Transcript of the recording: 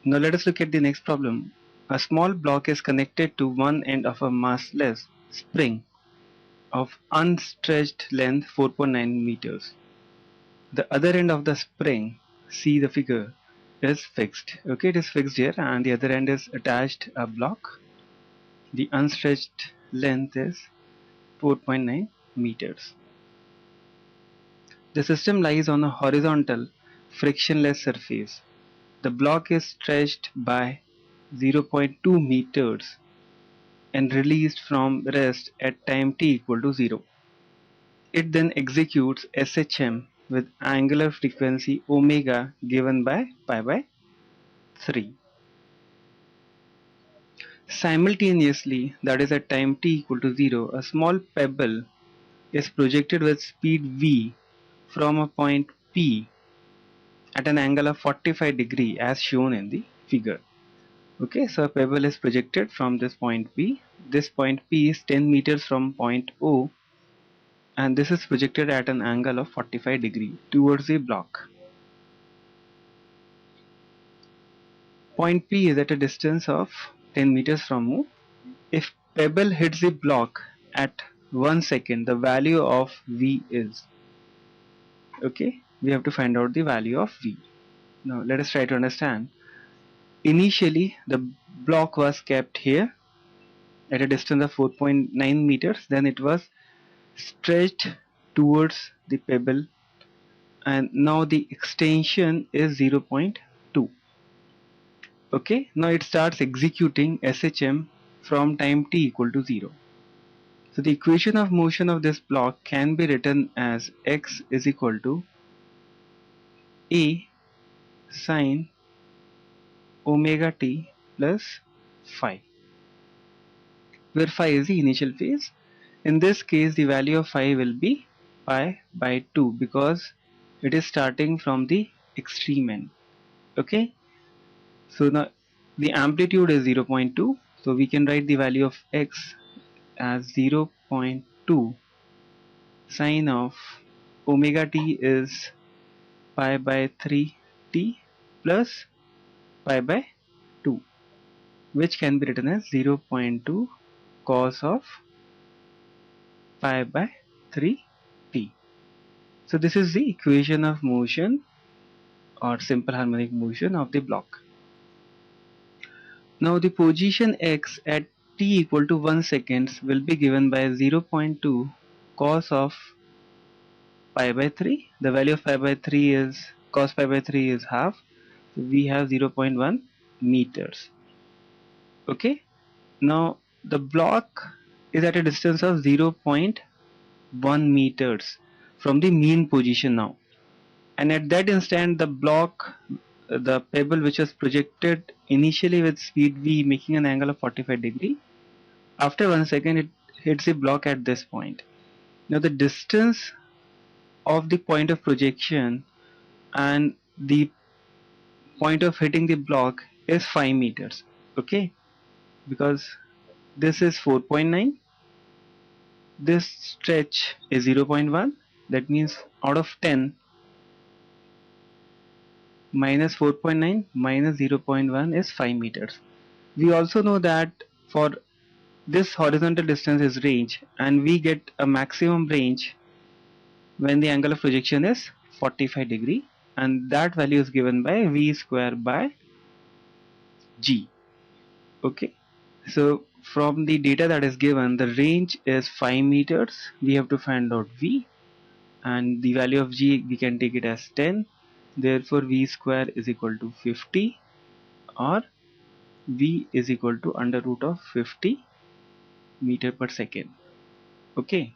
Now let us look at the next problem. A small block is connected to one end of a massless spring of unstretched length 4.9 meters. The other end of the spring, see the figure, is fixed. Okay, it is fixed here, and the other end is attached a block. The unstretched length is 4.9 meters. The system lies on a horizontal, frictionless surface. The block is stretched by 0.2 meters and released from rest at time t equal to 0. It then executes SHM with angular frequency omega given by pi by 3. Simultaneously, that is at time t equal to 0, a small pebble is projected with speed v from a point P at an angle of 45 degree as shown in the figure. Okay, so a pebble is projected from this point P. This point P is 10 meters from point O, and this is projected at an angle of 45 degree towards the block. Point P is at a distance of 10 meters from O. If pebble hits the block at 1 second, the value of V is, okay, we have to find out the value of V. Now let us try to understand. Initially the block was kept here at a distance of 4.9 meters, then it was stretched towards the pebble, and now the extension is 0.2. okay, now it starts executing SHM from time t equal to 0. So the equation of motion of this block can be written as x is equal to a sine omega t plus phi, where phi is the initial phase. In this case, the value of phi will be pi by 2 because it is starting from the extreme end. Okay, so now the amplitude is 0.2, so we can write the value of x as 0.2 sine of omega t is pi by 3t plus pi by 2, which can be written as 0.2 cos of pi by 3t. So this is the equation of motion or simple harmonic motion of the block. Now the position x at t equal to 1 seconds will be given by 0.2 cos of pi by 3. The value of pi by 3 is, cos pi by 3 is half. So we have 0.1 meters. Okay. Now the block is at a distance of 0.1 meters from the mean position now, and at that instant the block, the pebble which was projected initially with speed v making an angle of 45 degree, after 1 second it hits the block at this point. Now the distance of the point of projection and the point of hitting the block is 5 meters. Okay, because this is 4.9, this stretch is 0.1, that means out of 10 minus 4.9 minus 0.1 is 5 meters. We also know that for this horizontal distance is range, and we get a maximum range when the angle of projection is 45 degree, and that value is given by v square by g. Okay, so from the data that is given, the range is 5 meters. We have to find out v, and the value of g we can take it as 10. Therefore v square is equal to 50, or v is equal to under root of 50 meter per second. Okay,